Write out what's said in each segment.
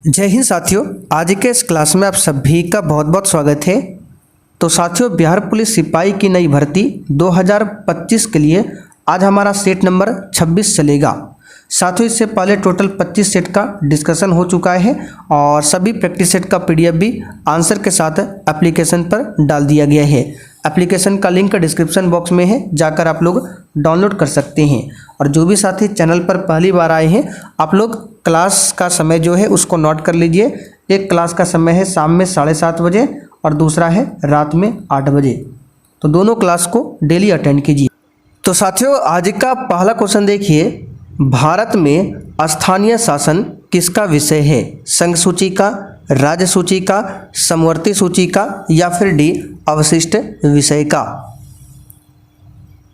जय हिंद साथियों, आज के इस क्लास में आप सभी का बहुत बहुत स्वागत है। तो साथियों, बिहार पुलिस सिपाही की नई भर्ती 2025 के लिए आज हमारा सेट नंबर 26 चलेगा। साथियों, इससे पहले टोटल 25 सेट का डिस्कशन हो चुका है और सभी प्रैक्टिस सेट का पीडीएफ भी आंसर के साथ एप्लीकेशन पर डाल दिया गया है। एप्लीकेशन का लिंक डिस्क्रिप्शन बॉक्स में है, जाकर आप लोग डाउनलोड कर सकते हैं। और जो भी साथी चैनल पर पहली बार आए हैं, आप लोग क्लास का समय जो है उसको नोट कर लीजिए। एक क्लास का समय है शाम में 7:30 बजे और दूसरा है रात में 8 बजे। तो दोनों क्लास को डेली अटेंड कीजिए। तो साथियों, आज का पहला क्वेश्चन देखिए, भारत में स्थानीय शासन किसका विषय है? संघ सूची का, राज्य सूची का, समवर्ती सूची का या फिर डी अवशिष्ट विषय का?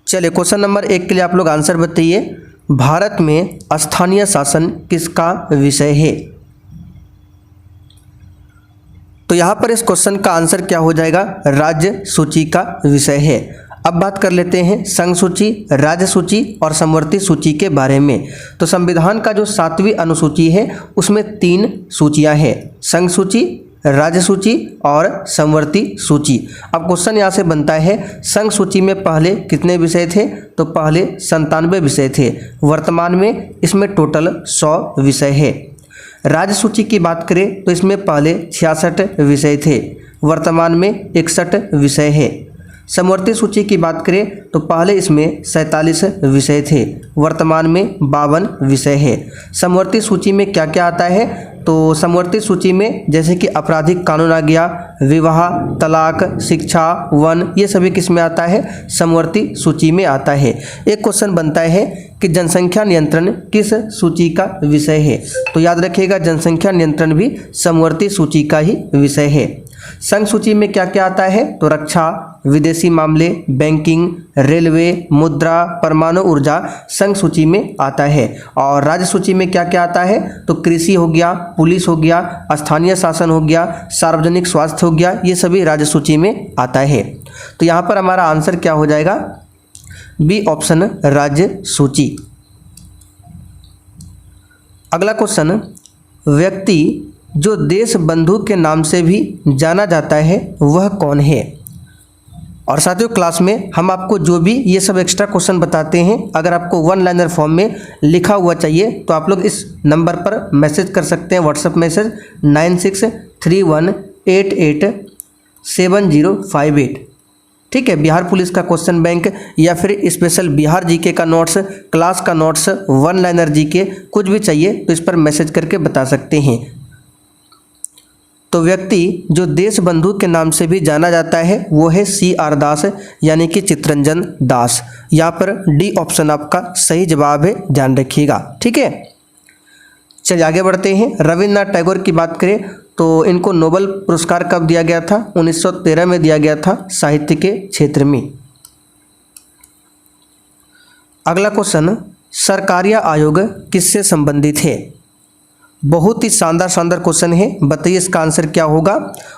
चलिए, क्वेश्चन नंबर 1 के लिए आप लोग आंसर बताइए। भारत में स्थानीय शासन किसका विषय है? तो यहाँ पर इस क्वेश्चन का आंसर क्या हो जाएगा? राज्य सूची का विषय है। अब बात कर लेते हैं संघ सूची, राज्य सूची और समवर्ती सूची के बारे में। तो संविधान का जो 7वीं अनुसूची है उसमें 3 सूचियां हैं, संघ सूची, राज्य सूची और समवर्ती सूची। अब क्वेश्चन यहाँ से बनता है, संघ सूची में पहले कितने विषय थे? तो पहले 97 विषय थे। वर्तमान में इसमें टोटल 100 विषय है। राज्य सूची की बात करें तो इसमें पहले 66 विषय थे, वर्तमान में 61 विषय है। समवर्ती सूची की बात करें तो पहले इसमें 47 विषय थे, वर्तमान में 52 विषय है। समवर्ती सूची में क्या क्या आता है? तो समवर्ती सूची में जैसे कि आपराधिक कानून आ गया, विवाह, तलाक, शिक्षा, वन, ये सभी किस में आता है? समवर्ती सूची में आता है। एक क्वेश्चन बनता है कि जनसंख्या नियंत्रण किस सूची का विषय है? तो याद रखिएगा, जनसंख्या नियंत्रण भी समवर्ती सूची का ही विषय है। संघ सूची में क्या क्या आता है? तो रक्षा, विदेशी मामले, बैंकिंग, रेलवे, मुद्रा, परमाणु ऊर्जा संघ सूची में आता है। और राज्य सूची में क्या क्या आता है? तो कृषि हो गया, पुलिस हो गया, स्थानीय शासन हो गया, सार्वजनिक स्वास्थ्य हो गया, ये सभी राज्य सूची में आता है। तो यहाँ पर हमारा आंसर क्या हो जाएगा? बी ऑप्शन, राज्य सूची। अगला क्वेश्चन, व्यक्ति जो देश बंधु के नाम से भी जाना जाता है वह कौन है? और साथियों, क्लास में हम आपको जो भी ये सब एक्स्ट्रा क्वेश्चन बताते हैं, अगर आपको 1 लाइनर फॉर्म में लिखा हुआ चाहिए तो आप लोग इस नंबर पर मैसेज कर सकते हैं, व्हाट्सएप मैसेज 9631887058। ठीक है, बिहार पुलिस का क्वेश्चन बैंक या फिर स्पेशल बिहार जीके का नोट्स, क्लास का नोट्स, 1 लाइनर जीके, कुछ भी चाहिए तो इस पर मैसेज करके बता सकते हैं। तो व्यक्ति जो देश बंधु के नाम से भी जाना जाता है वो है CR दास, यानी कि चित्तरंजन दास। यहाँ पर डी ऑप्शन आपका सही जवाब है, ध्यान रखिएगा। ठीक है, चलिए आगे बढ़ते हैं। रविन्द्रनाथ टैगोर की बात करें तो इनको नोबेल पुरस्कार कब दिया गया था? 1913 में दिया गया था, साहित्य के क्षेत्र में। अगला क्वेश्चन, सरकारिया आयोग किससे संबंधित है? बहुत ही शानदार क्वेश्चन है, बताइए इसका आंसर क्या होगा।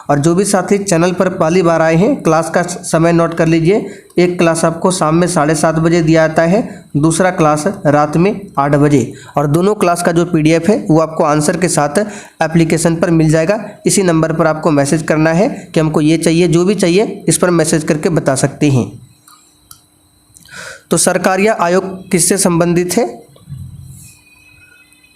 और जो भी साथी चैनल पर पहली बार आए हैं, क्लास का समय नोट कर लीजिए। एक क्लास आपको शाम में 7:30 बजे दिया जाता है, दूसरा क्लास रात में 8 बजे। और दोनों क्लास का जो PDF है वो आपको आंसर के साथ एप्लीकेशन पर मिल जाएगा। इसी नंबर पर आपको मैसेज करना है कि हमको ये चाहिए, जो भी चाहिए इस पर मैसेज करके बता सकते हैं। तो सरकारिया आयोग किससे संबंधित है?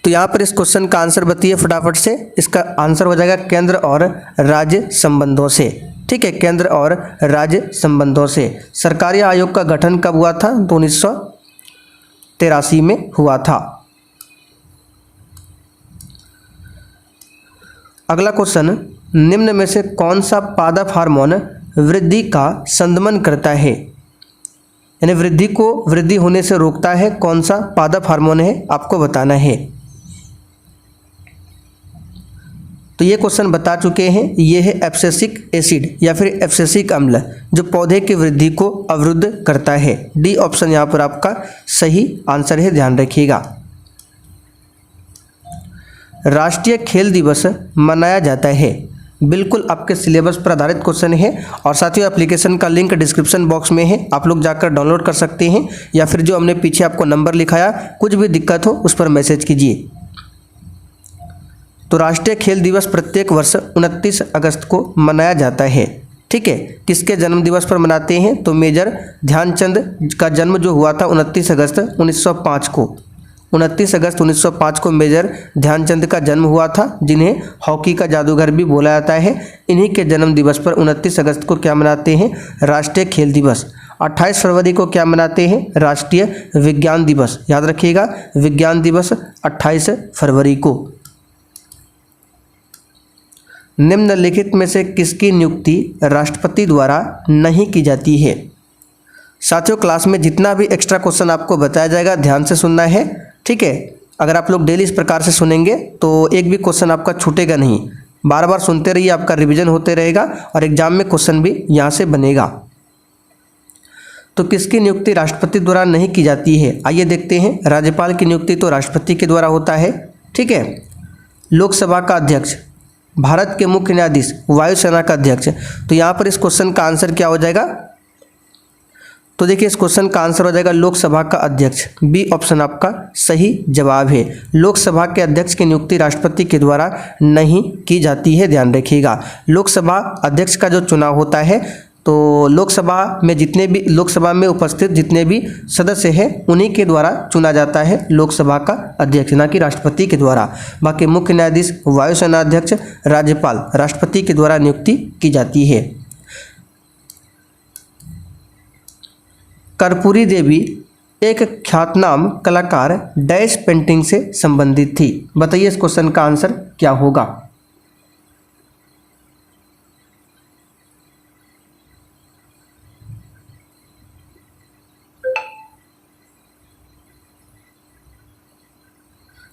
तो यहाँ पर इस क्वेश्चन का आंसर बताइए फटाफट से। इसका आंसर हो जाएगा केंद्र और राज्य संबंधों से। ठीक है, केंद्र और राज्य संबंधों से। सरकारी आयोग का गठन कब हुआ था? तो 1983 में हुआ था। अगला क्वेश्चन, निम्न में से कौन सा पादप हार्मोन वृद्धि का संदमन करता है? यानी वृद्धि को वृद्धि होने से रोकता है, कौन सा पादप हार्मोन है आपको बताना है। तो ये क्वेश्चन बता चुके हैं, ये है एब्सिसिक एसिड या फिर एब्सिसिक अम्ल, जो पौधे की वृद्धि को अवरुद्ध करता है। डी ऑप्शन यहाँ पर आपका सही आंसर है, ध्यान रखिएगा। राष्ट्रीय खेल दिवस मनाया जाता है, बिल्कुल आपके सिलेबस पर आधारित क्वेश्चन है। और साथियों, एप्लीकेशन का लिंक डिस्क्रिप्शन बॉक्स में है, आप लोग जाकर डाउनलोड कर सकते हैं, या फिर जो हमने पीछे आपको नंबर लिखाया, कुछ भी दिक्कत हो उस पर मैसेज कीजिए। तो राष्ट्रीय खेल दिवस प्रत्येक वर्ष 29 अगस्त को मनाया जाता है। ठीक है, किसके जन्म दिवस पर मनाते हैं? तो मेजर ध्यानचंद का जन्म जो हुआ था 29 अगस्त 1905 को। 29 अगस्त 1905 को मेजर ध्यानचंद का जन्म हुआ था, जिन्हें हॉकी का जादूगर भी बोला जाता है। इन्हीं के जन्म दिवस पर 29 अगस्त को क्या मनाते हैं? राष्ट्रीय खेल दिवस। 28 फरवरी को क्या मनाते हैं? राष्ट्रीय विज्ञान दिवस। याद रखिएगा, विज्ञान दिवस 28 फरवरी को। निम्नलिखित में से किसकी नियुक्ति राष्ट्रपति द्वारा नहीं की जाती है? साथियों, क्लास में जितना भी एक्स्ट्रा क्वेश्चन आपको बताया जाएगा ध्यान से सुनना है। ठीक है, अगर आप लोग डेली इस प्रकार से सुनेंगे तो एक भी क्वेश्चन आपका छूटेगा नहीं। बार बार सुनते रहिए, आपका रिवीजन होते रहेगा और एग्जाम में क्वेश्चन भी यहाँ से बनेगा। तो किसकी नियुक्ति राष्ट्रपति द्वारा नहीं की जाती है? आइए देखते हैं। राज्यपाल की नियुक्ति तो राष्ट्रपति के द्वारा होता है। ठीक है, लोकसभा का अध्यक्ष, भारत के मुख्य न्यायाधीश, वायुसेना का अध्यक्ष। तो यहाँ पर इस क्वेश्चन का आंसर क्या हो जाएगा? तो देखिए, इस क्वेश्चन का आंसर हो जाएगा लोकसभा का अध्यक्ष। बी ऑप्शन आपका सही जवाब है। लोकसभा के अध्यक्ष की नियुक्ति राष्ट्रपति के द्वारा नहीं की जाती है, ध्यान रखिएगा। लोकसभा अध्यक्ष का जो चुनाव होता है तो लोकसभा में उपस्थित जितने भी सदस्य हैं उन्हीं के द्वारा चुना जाता है लोकसभा का अध्यक्ष, ना कि राष्ट्रपति के द्वारा। बाकी मुख्य न्यायाधीश, वायुसेना अध्यक्ष, राज्यपाल, राष्ट्रपति के द्वारा नियुक्ति की जाती है। कर्पूरी देवी एक ख्यातनाम कलाकार डैश पेंटिंग से संबंधित थी। बताइए इस क्वेश्चन का आंसर क्या होगा?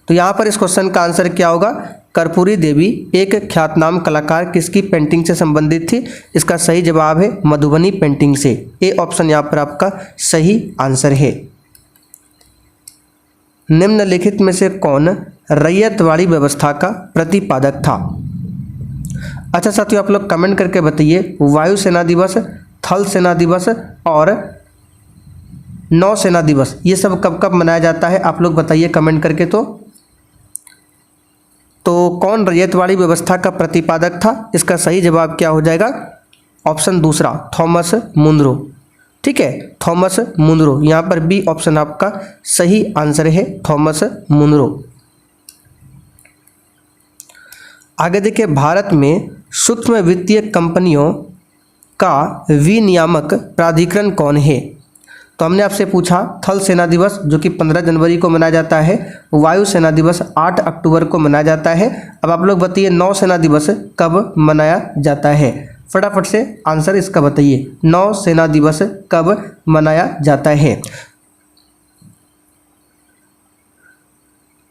तो यहाँ पर इस क्वेश्चन का आंसर क्या होगा? कर्पूरी देवी एक ख्यातनाम कलाकार किसकी पेंटिंग से संबंधित थी? इसका सही जवाब है मधुबनी पेंटिंग से। ए ऑप्शन यहाँ पर आपका सही आंसर है। निम्नलिखित में से कौन रैयतवाड़ी व्यवस्था का प्रतिपादक था? अच्छा साथियों, आप लोग कमेंट करके बताइए, वायुसेना दिवस, थल सेना दिवस और नौसेना दिवस ये सब कब कब मनाया जाता है? आप लोग बताइए कमेंट करके। तो कौन रैयतवाड़ी व्यवस्था का प्रतिपादक था? इसका सही जवाब क्या हो जाएगा? ऑप्शन दूसरा, थॉमस मुनरो। ठीक है, थॉमस मुनरो। यहाँ पर बी ऑप्शन आपका सही आंसर है, थॉमस मुनरो। आगे देखिए, भारत में सूक्ष्म वित्तीय कंपनियों का विनियामक प्राधिकरण कौन है? तो हमने आपसे पूछा थल सेना दिवस जो कि 15 जनवरी को मनाया जाता है, वायुसेना दिवस 8 अक्टूबर को मनाया जाता है। अब आप लोग बताइए नौसेना दिवस कब मनाया जाता है? फटाफट से आंसर इसका बताइए, नौसेना दिवस कब मनाया जाता है?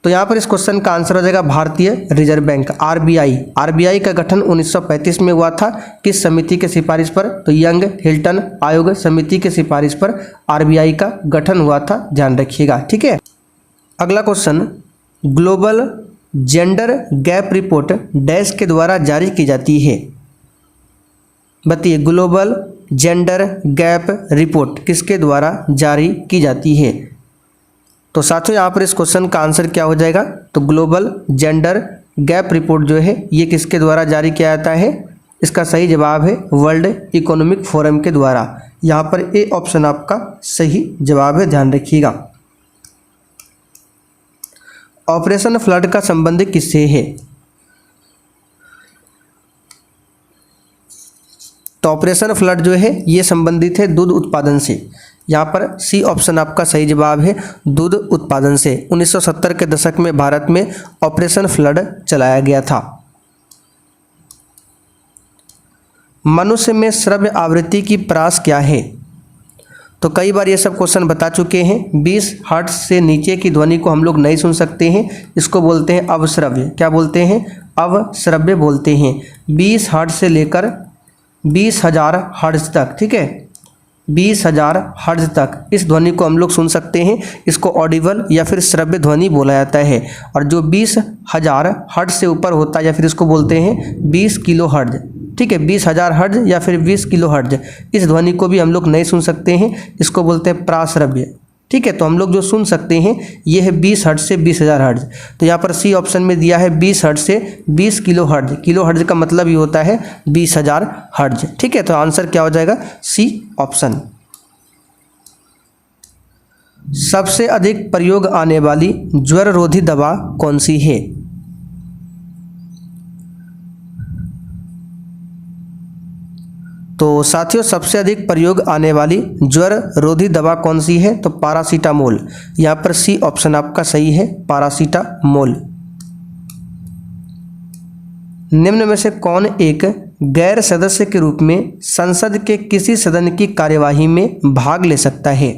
तो यहाँ पर इस क्वेश्चन का आंसर हो जाएगा भारतीय रिजर्व बैंक, आरबीआई। आरबीआई का गठन 1935 में हुआ था। किस समिति के सिफारिश पर? तो यंग हिल्टन आयोग समिति के सिफारिश पर आरबीआई का गठन हुआ था, ध्यान रखिएगा। ठीक है, अगला question, global gender gap report dash के द्वारा जारी की जाती है? बताइए, ग्लोबल जेंडर गैप रिपोर्ट किसके द्वारा जारी की जाती है? तो साथियों, यहाँ पर इस क्वेश्चन का आंसर क्या हो जाएगा? तो ग्लोबल जेंडर गैप रिपोर्ट जो है ये किसके द्वारा जारी किया जाता है? इसका सही जवाब है वर्ल्ड इकोनॉमिक फोरम के द्वारा। यहाँ पर ए ऑप्शन आपका सही जवाब है, ध्यान रखिएगा। ऑपरेशन फ्लड का संबंध किससे है? तो ऑपरेशन फ्लड जो है ये संबंधित है दूध उत्पादन से। यहाँ पर सी ऑप्शन आपका सही जवाब है, दूध उत्पादन से। 1970 के दशक में भारत में ऑपरेशन फ्लड चलाया गया था। मनुष्य में श्रव्य आवृत्ति की परास क्या है? तो कई बार ये सब क्वेश्चन बता चुके हैं। 20 हर्ट्ज से नीचे की ध्वनि को हम लोग नहीं सुन सकते हैं, इसको बोलते हैं अवश्रव्य। क्या बोलते हैं? अवश्रव्य बोलते हैं। 20 हर्ट्ज से लेकर 20,000 हर्ट्ज तक, ठीक है, 20,000 हर्ट्ज तक इस ध्वनि को हम लोग सुन सकते हैं। इसको ऑडिबल या फिर श्रव्य ध्वनि बोला जाता है। और जो 20,000 हर्ट्ज से ऊपर होता है या फिर इसको बोलते हैं 20 किलो हर्ट्ज, ठीक है, 20,000 हर्ट्ज या फिर 20 किलो हर्ट्ज, इस ध्वनि को भी हम लोग नहीं सुन सकते हैं, इसको बोलते हैं प्राश्रव्य। ठीक है, तो हम लोग जो सुन सकते हैं ये है 20 हर्ट्ज से 20,000 हर्ट्ज। तो यहाँ पर सी ऑप्शन में दिया है 20 हर्ट्ज से 20 किलो हर्ट्ज। किलो हर्ट्ज का मतलब ये होता है 20,000 हर्ट्ज। ठीक है, तो आंसर क्या हो जाएगा? C option. सबसे अधिक प्रयोग आने वाली ज्वर रोधी दवा कौन सी है? तो साथियों, सबसे अधिक प्रयोग आने वाली ज्वर रोधी दवा कौन सी है? तो पैरासीटामोल। यहाँ पर सी ऑप्शन आपका सही है, पैरासीटामोल। निम्न में से कौन एक गैर सदस्य के रूप में संसद के किसी सदन की कार्यवाही में भाग ले सकता है?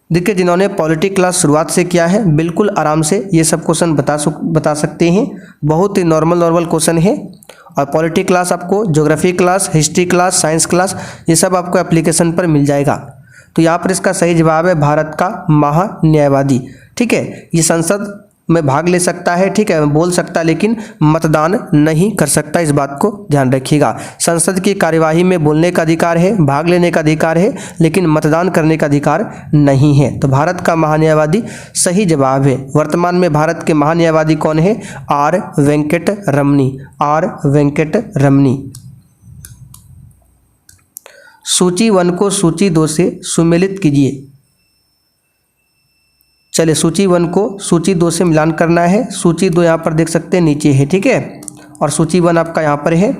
देखिए, जिन्होंने पॉलिटी क्लास शुरुआत से किया है बिल्कुल आराम से ये सब क्वेश्चन बता सकते हैं। बहुत ही नॉर्मल क्वेश्चन है। और पॉलिटी क्लास आपको geography class, history class, science class ये सब आपको एप्लीकेशन पर मिल जाएगा। तो यहाँ पर इसका सही जवाब है भारत का महान्यायवादी। ठीक है, ये संसद में भाग ले सकता है, ठीक है, बोल सकता है, लेकिन मतदान नहीं कर सकता। इस बात को ध्यान रखिएगा। संसद की कार्यवाही में बोलने का अधिकार है, भाग लेने का अधिकार है, लेकिन मतदान करने का अधिकार नहीं है। तो भारत का महान्यायवादी सही जवाब है। वर्तमान में भारत के महान्यायवादी कौन है? R Venkataramani. R Venkataramani. सूची 1 को सूची 2 से सुमेलित कीजिए। चलिए, सूची 1 को सूची 2 से मिलान करना है। सूची 2 यहाँ पर देख सकते हैं नीचे है, ठीक है, और सूची 1 आपका यहाँ पर है।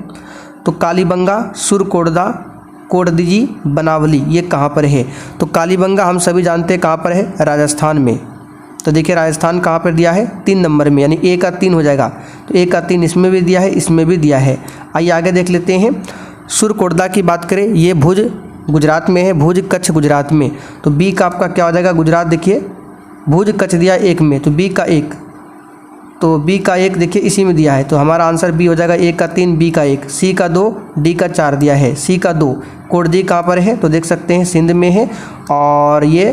तो कालीबंगा, सुरकोटदा, कोडदीजी, बनावली ये कहाँ पर है? तो कालीबंगा हम सभी जानते हैं कहाँ पर है? राजस्थान में। तो देखिए राजस्थान कहाँ पर दिया है? 3 नंबर में, यानी A का 3 हो जाएगा। तो A का 3 इसमें भी दिया है, इसमें भी दिया है। आइए आगे देख लेते हैं। सुरकोटदा की बात करें, ये भुज गुजरात में है, भुज कच्छ गुजरात में। तो B का आपका क्या हो जाएगा? गुजरात। देखिए भुज कच्छ दिया 1 में, तो B का 1, तो B का 1 देखिए इसी में दिया है। तो हमारा आंसर B हो जाएगा। A का 3, B का 1, C का 2, D का 4 दिया है, C का 2। कोडदी कहाँ पर है? तो देख सकते हैं सिंध में है। और ये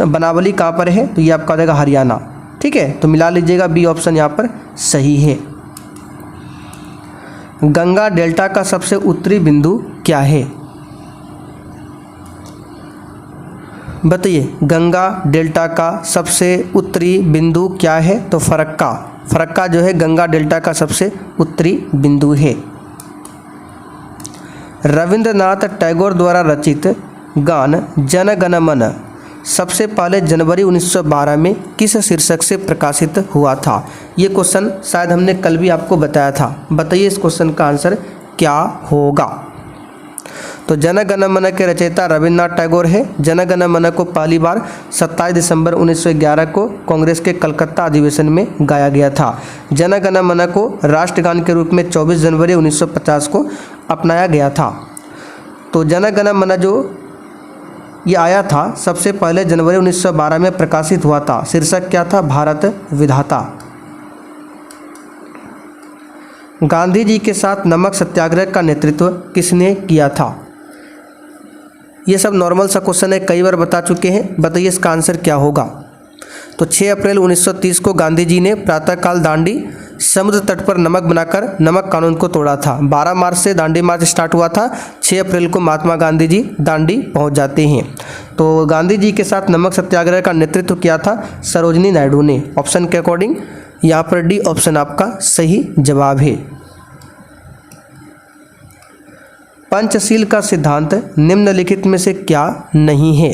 बनावली कहाँ पर है? तो ये आपका हो जाएगा हरियाणा। ठीक है, तो मिला लीजिएगा, B ऑप्शन यहाँ पर सही है। गंगा डेल्टा का सबसे उत्तरी बिंदु क्या है? बताइए, गंगा डेल्टा का सबसे उत्तरी बिंदु क्या है? तो फरक्का। फरक्का जो है गंगा डेल्टा का सबसे उत्तरी बिंदु है। रविंद्रनाथ टैगोर द्वारा रचित गान जन गण मन सबसे पहले जनवरी 1912 में किस शीर्षक से प्रकाशित हुआ था? ये क्वेश्चन शायद हमने कल भी आपको बताया था। बताइए इस क्वेश्चन का आंसर क्या होगा? तो जन गण मन के रचयिता रविन्द्रनाथ टैगोर है। जन गण मन को पहली बार 27 दिसंबर 1911 को कांग्रेस के कलकत्ता अधिवेशन में गाया गया था। जन गण मन को राष्ट्रगान के रूप में 24 जनवरी 1950 को अपनाया गया था। तो जन गण मन जो ये आया था सबसे पहले जनवरी 1912 में प्रकाशित हुआ था। शीर्षक क्या था? भारत विधाता। गांधी जी के साथ नमक सत्याग्रह का नेतृत्व किसने किया था? ये सब नॉर्मल सा क्वेश्चन है, कई बार बता चुके हैं। बताइए इसका आंसर क्या होगा? तो 6 अप्रैल 1930 को गांधी जी ने प्रातःकाल दांडी समुद्र तट पर नमक बनाकर नमक कानून को तोड़ा था। 12 मार्च से दांडी मार्च स्टार्ट हुआ था। 6 अप्रैल को महात्मा गांधी जी दांडी पहुंच जाते हैं। तो गांधी जी के साथ नमक सत्याग्रह का नेतृत्व किया था सरोजिनी नायडू ने। ऑप्शन के अकॉर्डिंग यहाँ पर डी ऑप्शन आपका सही जवाब है। पंचशील का सिद्धांत निम्नलिखित में से क्या नहीं है?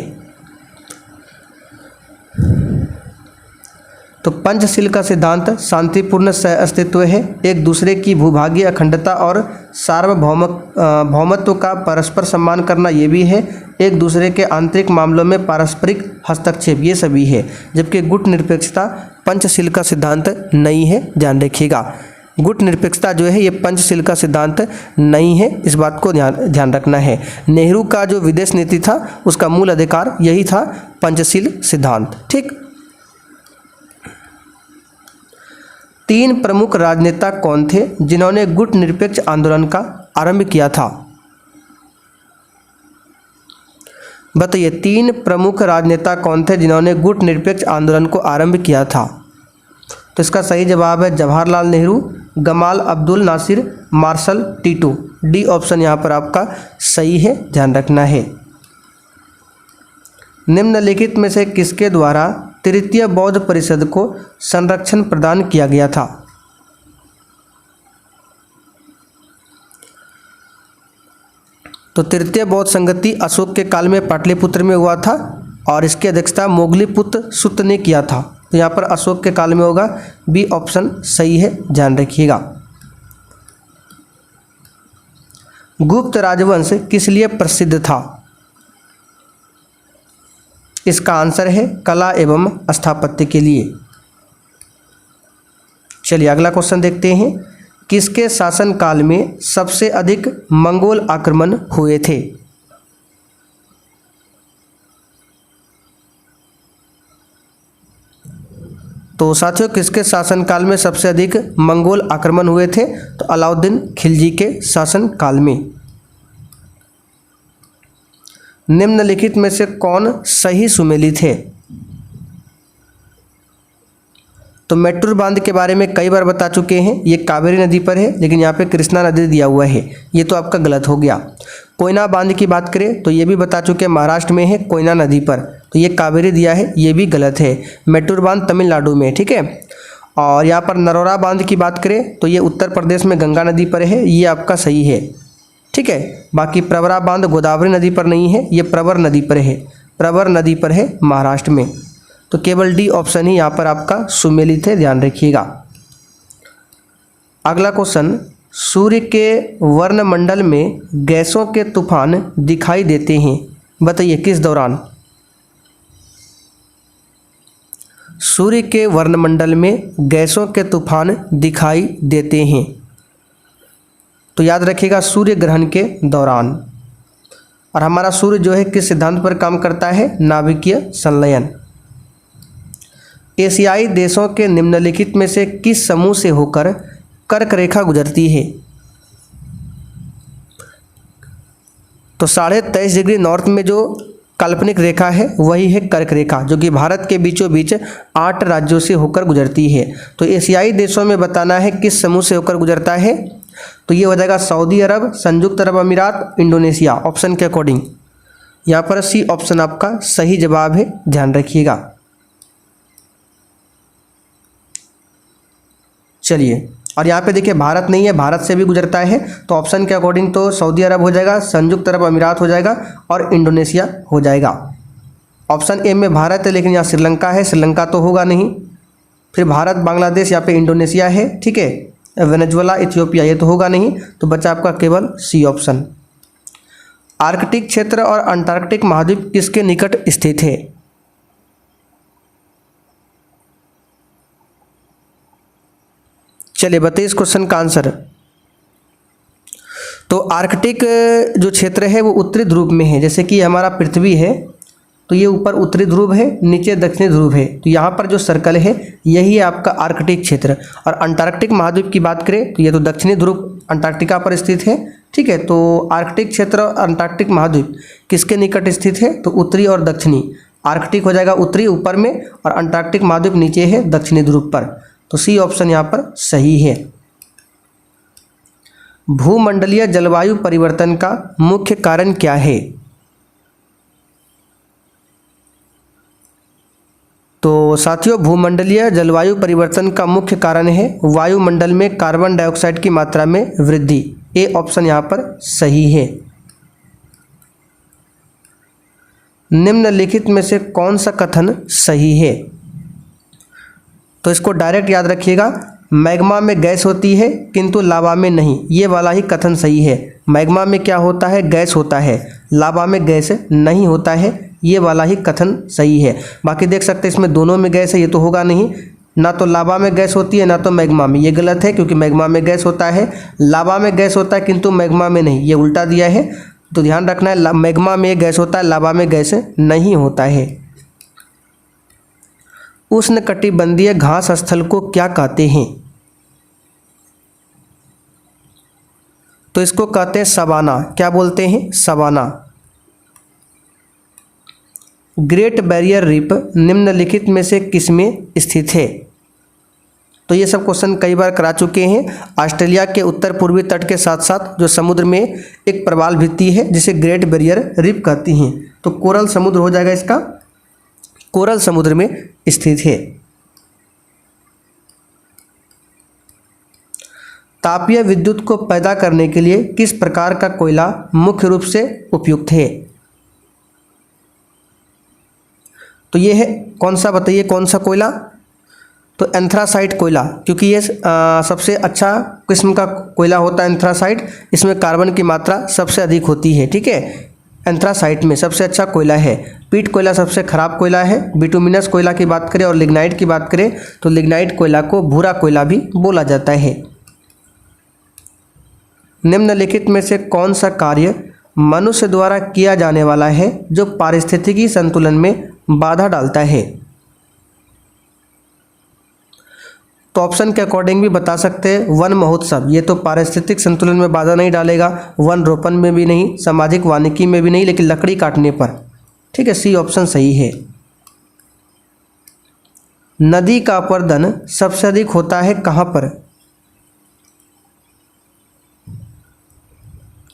तो पंचशील का सिद्धांत शांतिपूर्ण सह अस्तित्व है, एक दूसरे की भूभागीय अखंडता और सार्वभौमत्व का परस्पर सम्मान करना ये भी है, एक दूसरे के आंतरिक मामलों में पारस्परिक हस्तक्षेप ये सभी है। जबकि गुट निरपेक्षता पंचशील का सिद्धांत नहीं है, ध्यान रखिएगा। गुट निरपेक्षता जो है ये पंचशील का सिद्धांत नहीं है, इस बात को ध्यान रखना है। नेहरू का जो विदेश नीति था उसका मूल अधिकार यही था, पंचशील सिद्धांत। ठीक। 3 प्रमुख राजनेता कौन थे जिन्होंने गुट निरपेक्ष आंदोलन का आरंभ किया था? बताइए 3 प्रमुख राजनेता कौन थे जिन्होंने गुट निरपेक्ष आंदोलन को आरंभ किया था? तो इसका सही जवाब है Jawaharlal Nehru, Gamal Abdel Nasser, Marshal Tito. D option यहाँ पर आपका सही है, ध्यान रखना है। निम्नलिखित में से किसके द्वारा तृतीय बौद्ध परिषद को संरक्षण प्रदान किया गया था? तो तृतीय बौद्ध संगति अशोक के काल में पाटलिपुत्र में हुआ था और इसकी अध्यक्षता मोगलीपुत्र सुत ने किया था। तो यहाँ पर अशोक के काल में होगा, बी ऑप्शन सही है, ध्यान रखिएगा। गुप्त राजवंश किस लिए प्रसिद्ध था? इसका आंसर है कला एवं स्थापत्य के लिए। चलिए अगला क्वेश्चन देखते हैं। किसके शासनकाल में सबसे अधिक मंगोल आक्रमण हुए थे? तो साथियों किसके शासनकाल में सबसे अधिक मंगोल आक्रमण हुए थे? तो अलाउद्दीन खिलजी के शासनकाल में। निम्नलिखित में से कौन सही सुमेलित है? तो मेट्टूर बांध के बारे में कई बार बता चुके हैं, ये कावेरी नदी पर है, लेकिन यहाँ पे कृष्णा नदी दिया हुआ है, ये तो आपका गलत हो गया। कोयना बांध की बात करें तो ये भी बता चुके हैं, महाराष्ट्र में है कोयना नदी पर, तो ये कावेरी दिया है, ये भी गलत है। मेट्टूर बांध तमिलनाडु में, ठीक है। और यहाँ पर नरोरा बांध की बात करें तो ये उत्तर प्रदेश में गंगा नदी पर है, ये आपका सही है, ठीक है। बाकी प्रवरा बांध गोदावरी नदी पर नहीं है, ये प्रवर नदी पर है, प्रवर नदी पर है महाराष्ट्र में। तो केवल डी ऑप्शन ही यहाँ पर आपका सुमेलित है, ध्यान रखिएगा। अगला क्वेश्चन, सूर्य के वर्णमंडल में गैसों के तूफान दिखाई देते हैं, बताइए किस दौरान? सूर्य के वर्णमंडल में गैसों के तूफान दिखाई देते हैं, तो याद रखिएगा सूर्य ग्रहण के दौरान। और हमारा सूर्य जो है किस सिद्धांत पर काम करता है? नाभिकीय संलयन। एशियाई देशों के निम्नलिखित में से किस समूह से होकर कर्क रेखा गुजरती है? तो 23.5 डिग्री नॉर्थ में जो काल्पनिक रेखा है वही है कर्क रेखा, जो कि भारत के बीचों बीच 8 राज्यों से होकर गुजरती है। तो एशियाई देशों में बताना है किस समूह से होकर गुजरता है, तो ये हो जाएगा सऊदी अरब, संयुक्त अरब अमीरात, इंडोनेशिया, ऑप्शन के अकॉर्डिंग। यहाँ पर सी ऑप्शन आपका सही जवाब है, ध्यान रखिएगा। चलिए, और यहाँ पे देखिए भारत नहीं है, भारत से भी गुजरता है, तो ऑप्शन के अकॉर्डिंग तो सऊदी अरब हो जाएगा, संयुक्त अरब अमीरात हो जाएगा और इंडोनेशिया हो जाएगा। ऑप्शन ए में भारत है लेकिन यहाँ श्रीलंका है, श्रीलंका तो होगा नहीं। फिर भारत, बांग्लादेश, यहाँ पे इंडोनेशिया है, ठीक है, वेनेजुएला, इथियोपिया, ये तो होगा नहीं, तो बचा आपका केवल सी ऑप्शन। आर्कटिक क्षेत्र और अंटार्कटिक महाद्वीप किसके निकट स्थित है? चलिए बताइए इस क्वेश्चन का आंसर। तो आर्कटिक जो क्षेत्र है वो उत्तरी ध्रुव में है, जैसे कि हमारा पृथ्वी है तो ये ऊपर उत्तरी ध्रुव है, नीचे दक्षिणी ध्रुव है, तो यहाँ पर जो सर्कल है यही है आपका आर्कटिक क्षेत्र। और अंटार्कटिक महाद्वीप की बात करें तो ये तो दक्षिणी ध्रुव अंटार्कटिका पर स्थित है, ठीक है। तो आर्कटिक क्षेत्र और अंटार्कटिक महाद्वीप किसके निकट स्थित है? तो उत्तरी और दक्षिणी। आर्कटिक हो जाएगा उत्तरी ऊपर में और अंटार्कटिक महाद्वीप नीचे है दक्षिणी ध्रुव पर, तो सी ऑप्शन यहाँ पर सही है। भूमंडलीय जलवायु परिवर्तन का मुख्य कारण क्या है? तो साथियों भूमंडलीय जलवायु परिवर्तन का मुख्य कारण है वायुमंडल में कार्बन डाइऑक्साइड की मात्रा में वृद्धि। ए ऑप्शन यहाँ पर सही है। निम्नलिखित में से कौन सा कथन सही है? तो इसको डायरेक्ट याद रखिएगा, मैग्मा में गैस होती है किंतु लावा में नहीं, ये वाला ही कथन सही है। मैग्मा में क्या होता है? गैस होता है, लावा में गैस नहीं होता है, ये वाला ही कथन सही है। बाकी देख सकते हैं इसमें दोनों में गैस है, ये तो होगा नहीं, ना तो लावा में गैस होती है ना तो मैग्मा में, ये गलत है क्योंकि मैग्मा में गैस होता है, लावा में गैस होता है किंतु मैग्मा में नहीं, ये उल्टा दिया है। तो ध्यान रखना है, मैग्मा में गैस होता है, लावा में गैस नहीं होता है। उष्णकटिबंधीय घास स्थल को क्या कहते हैं? तो इसको कहते हैं सवाना। क्या बोलते हैं? सवाना। ग्रेट बैरियर रीफ निम्नलिखित में से किसमें स्थित है? तो ये सब क्वेश्चन कई बार करा चुके हैं। ऑस्ट्रेलिया के उत्तर पूर्वी तट के साथ साथ जो समुद्र में एक प्रवाल भित्ति है जिसे ग्रेट बैरियर रीफ कहती हैं, तो कोरल समुद्र हो जाएगा इसका, कोरल समुद्र में स्थित है। तापीय विद्युत को पैदा करने के लिए किस प्रकार का कोयला मुख्य रूप से उपयुक्त है? तो ये है कौन सा, बताइए कौन सा कोयला? तो एंथ्रासाइट कोयला, क्योंकि ये सबसे अच्छा किस्म का कोयला होता है एंथ्रासाइट। इसमें कार्बन की मात्रा सबसे अधिक होती है, ठीक है। एंथ्रासाइट में सबसे अच्छा कोयला है। पीट कोयला सबसे खराब कोयला है। बिटुमिनस कोयला की बात करें और लिग्नाइट की बात करें तो लिग्नाइट कोयला को भूरा कोयला भी बोला जाता है। निम्नलिखित में से कौन सा कार्य मनुष्य द्वारा किया जाने वाला है जो पारिस्थितिकी संतुलन में बाधा डालता है? तो ऑप्शन के अकॉर्डिंग भी बता सकते हैं वन महोत्सव, ये तो पारिस्थितिक संतुलन में बाधा नहीं डालेगा, वन रोपण में भी नहीं, सामाजिक वानिकी में भी नहीं, लेकिन लकड़ी काटने पर, ठीक है, सी ऑप्शन सही है। नदी का अपरदन सबसे अधिक होता है कहाँ पर?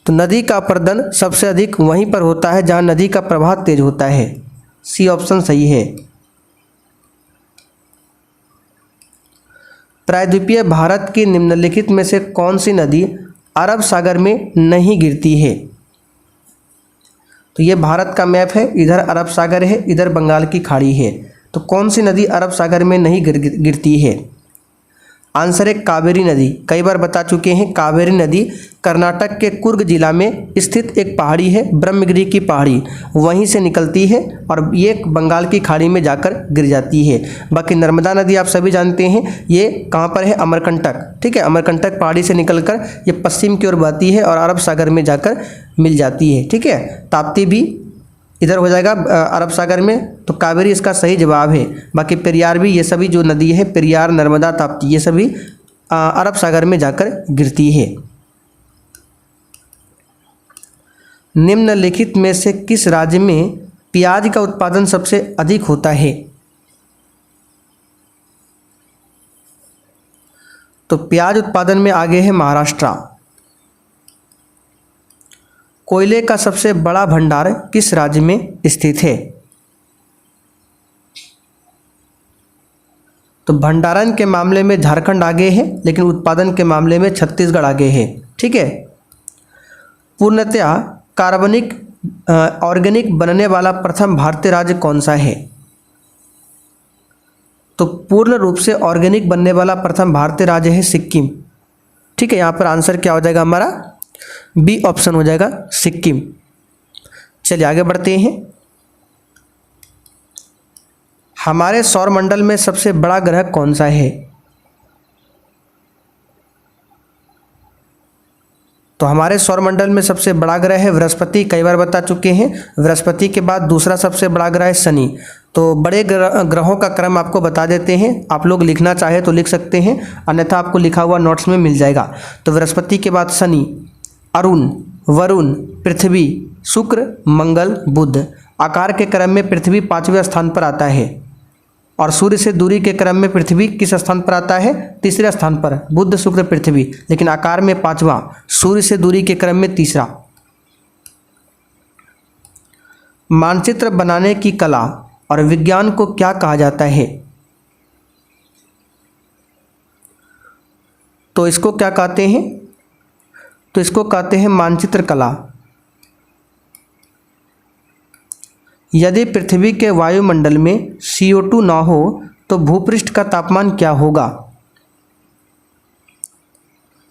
तो नदी का अपरदन सबसे अधिक वहीं पर होता है जहां नदी का प्रवाह तेज होता है, सी ऑप्शन सही है। प्रायद्वीपीय भारत की निम्नलिखित में से कौन सी नदी अरब सागर में नहीं गिरती है? तो ये भारत का मैप है, इधर अरब सागर है, इधर बंगाल की खाड़ी है। तो कौन सी नदी अरब सागर में नहीं गिरती है? आंसर है कावेरी नदी। कई बार बता चुके हैं, कावेरी नदी कर्नाटक के कुर्ग जिला में स्थित एक पहाड़ी है, ब्रह्मगिरी की पहाड़ी, वहीं से निकलती है और ये बंगाल की खाड़ी में जाकर गिर जाती है। बाकी नर्मदा नदी आप सभी जानते हैं, ये कहाँ पर है? अमरकंटक, ठीक है। अमरकंटक पहाड़ी से निकलकर ये पश्चिम की ओर बहती है और अरब सागर में जाकर मिल जाती है, ठीक है। ताप्ती भी इधर हो जाएगा अरब सागर में, तो कावेरी इसका सही जवाब है। बाकी पेरियार भी, ये सभी जो नदी है पेरियार, नर्मदा, ताप्ती, ये सभी अरब सागर में जाकर गिरती है। निम्नलिखित में से किस राज्य में प्याज का उत्पादन सबसे अधिक होता है? तो प्याज उत्पादन में आगे है महाराष्ट्र। कोयले का सबसे बड़ा भंडार किस राज्य में स्थित है? तो भंडारण के मामले में झारखंड आगे है, लेकिन उत्पादन के मामले में छत्तीसगढ़ आगे है, ठीक है। पूर्णतया कार्बनिक ऑर्गेनिक बनने वाला प्रथम भारतीय राज्य कौन सा है? तो पूर्ण रूप से ऑर्गेनिक बनने वाला प्रथम भारतीय राज्य है सिक्किम, ठीक है। यहाँ पर आंसर क्या हो जाएगा हमारा? बी ऑप्शन हो जाएगा, सिक्किम। चलिए आगे बढ़ते हैं। हमारे सौरमंडल में सबसे बड़ा ग्रह कौन सा है? तो हमारे सौरमंडल में सबसे बड़ा ग्रह है बृहस्पति, कई बार बता चुके हैं। बृहस्पति के बाद दूसरा सबसे बड़ा ग्रह है शनि। तो बड़े ग्रहों का क्रम आपको बता देते हैं, आप लोग लिखना चाहे तो लिख सकते हैं, अन्यथा आपको लिखा हुआ नोट्स में मिल जाएगा। तो बृहस्पति के बाद शनि, अरुण, वरुण, पृथ्वी, शुक्र, मंगल, बुध। आकार के क्रम में पृथ्वी 5वें स्थान पर आता है और सूर्य से दूरी के क्रम में पृथ्वी किस स्थान पर आता है? तीसरे स्थान पर, बुध, शुक्र, पृथ्वी, लेकिन आकार में 5वां, सूर्य से दूरी के क्रम में तीसरा। मानचित्र बनाने की कला और विज्ञान को क्या कहा जाता है? तो इसको क्या कहते हैं? तो इसको कहते हैं मानचित्र कला। यदि पृथ्वी के वायुमंडल में CO2 ना हो तो भूपृष्ठ का तापमान क्या होगा?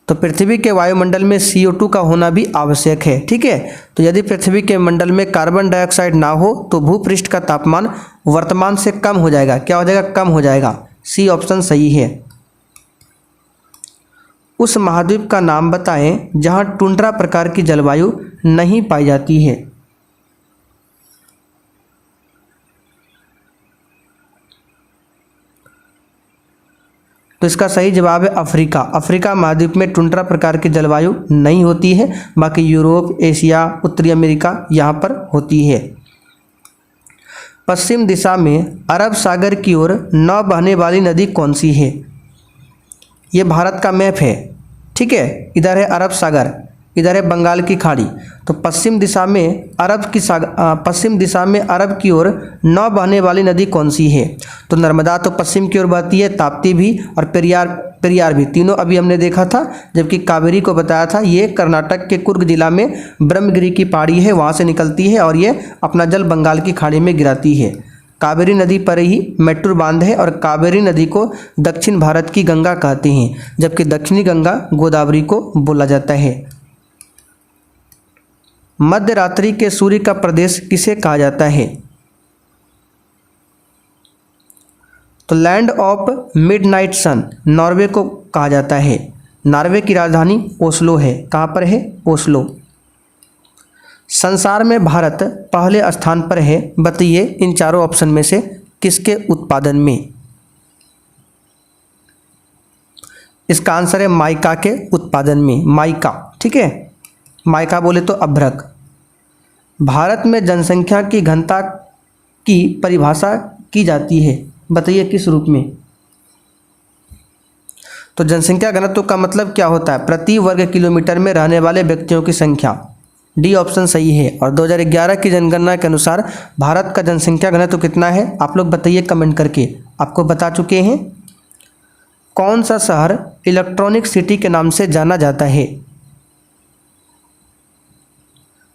तो पृथ्वी के वायुमंडल में CO2 का होना भी आवश्यक है, ठीक है। तो यदि पृथ्वी के मंडल में कार्बन डाइऑक्साइड ना हो तो भूपृष्ठ का तापमान वर्तमान से कम हो जाएगा। क्या हो जाएगा? कम हो जाएगा। सी ऑप्शन सही है। उस महाद्वीप का नाम बताएं जहां टुंड्रा प्रकार की जलवायु नहीं पाई जाती है। तो इसका सही जवाब है अफ्रीका। अफ्रीका महाद्वीप में टुंड्रा प्रकार की जलवायु नहीं होती है, बाकी यूरोप, एशिया, उत्तरी अमेरिका यहाँ पर होती है। पश्चिम दिशा में अरब सागर की ओर न बहने वाली नदी कौन सी है? ये भारत का मैप है, ठीक है। इधर है अरब सागर, इधर है बंगाल की खाड़ी। तो पश्चिम दिशा में अरब की ओर न बहने वाली नदी कौन सी है? तो नर्मदा तो पश्चिम की ओर बहती है, ताप्ती भी और पेरियार भी, तीनों अभी हमने देखा था। जबकि कावेरी को बताया था, ये कर्नाटक के कुर्ग जिला में ब्रह्मगिरी की पहाड़ी है, वहाँ से निकलती है और ये अपना जल बंगाल की खाड़ी में गिराती है। कावेरी नदी पर ही मेट्टूर बांध है और कावेरी नदी को दक्षिण भारत की गंगा कहते हैं, जबकि दक्षिणी गंगा गोदावरी को बोला जाता है। मध्य रात्रि के सूर्य का प्रदेश किसे कहा जाता है? तो land of midnight sun Norway को कहा जाता है। नॉर्वे की राजधानी ओस्लो है। कहाँ पर है? ओस्लो। संसार में भारत पहले स्थान पर है, बताइए इन चारों ऑप्शन में से किसके उत्पादन में? इसका आंसर है माइका के उत्पादन में। माइका, ठीक है, माइका बोले तो अभ्रक। भारत में जनसंख्या की घनता की परिभाषा की जाती है, बताइए किस रूप में? तो जनसंख्या घनत्व का मतलब क्या होता है? प्रति वर्ग किलोमीटर में रहने वाले व्यक्तियों की संख्या। डी ऑप्शन सही है। और 2011 की जनगणना के अनुसार भारत का जनसंख्या घनत्व कितना है? आप लोग बताइए कमेंट करके। आपको बता चुके हैं। कौन सा शहर इलेक्ट्रॉनिक सिटी के नाम से जाना जाता है?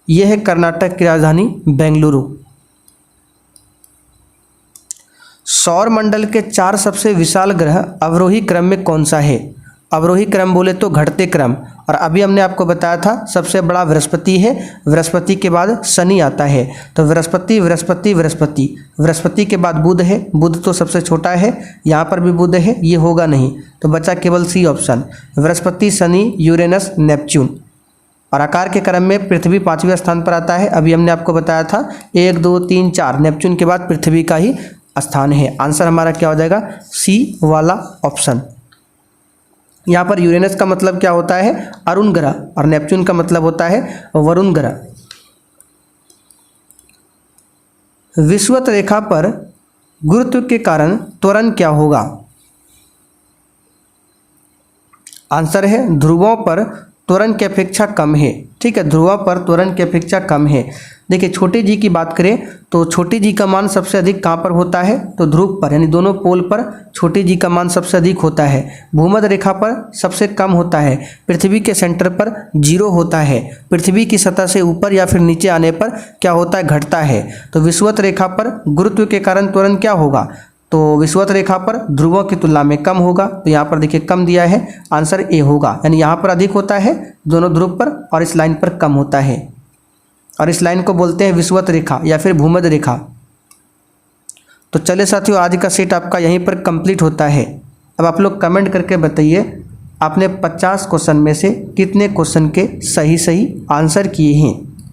यह है कर्नाटक की राजधानी बेंगलुरु। सौर मंडल के 4 सबसे विशाल ग्रह अवरोही क्रम में कौन सा है? अवरोही क्रम बोले तो घटते क्रम। और अभी हमने आपको बताया था सबसे बड़ा बृहस्पति है, बृहस्पति के बाद शनि आता है। तो बृहस्पति के बाद बुध है, बुध तो सबसे छोटा है, यहाँ पर भी बुध है, ये होगा नहीं। तो बचा केवल सी ऑप्शन, बृहस्पति, शनि, यूरेनस, नेपच्यून। और आकार के क्रम में पृथ्वी 5वें स्थान पर आता है। अभी हमने आपको बताया था 1, 2, 3, 4, नेपच्यून के बाद पृथ्वी का ही स्थान है। आंसर हमारा क्या हो जाएगा? सी वाला ऑप्शन। यहाँ पर यूरेनस का मतलब क्या होता है? अरुण ग्रह, और नेपच्यून का मतलब होता है वरुण ग्रह। विषुवत रेखा पर गुरुत्व के कारण त्वरण क्या होगा? आंसर है ध्रुवों पर त्वरण की अपेक्षा कम है। ठीक है, ध्रुवों पर त्वरण की अपेक्षा कम है। देखिए छोटी जी की बात करें तो छोटी जी का मान सबसे अधिक कहाँ पर होता है? तो ध्रुव पर, यानी दोनों पोल पर छोटी जी का मान सबसे अधिक होता है। भूमध्य रेखा पर सबसे कम होता है। पृथ्वी के सेंटर पर 0 होता है। पृथ्वी की सतह से ऊपर या फिर नीचे आने पर क्या होता है? घटता है। तो विषुवत रेखा पर गुरुत्व के कारण त्वरण क्या होगा? तो विषुवत रेखा पर ध्रुवों की तुलना में कम होगा। तो यहाँ पर देखिए कम दिया है, आंसर ए होगा। यानी यहाँ पर अधिक होता है दोनों ध्रुव पर और इस लाइन पर कम होता है। और इस लाइन को बोलते हैं विषुवत रेखा या फिर भूमध्य रेखा। तो चले साथियों, आज का सेट आपका यहीं पर कंप्लीट होता है। अब आप लोग कमेंट करके बताइए आपने 50 क्वेश्चन में से कितने क्वेश्चन के सही आंसर किए हैं।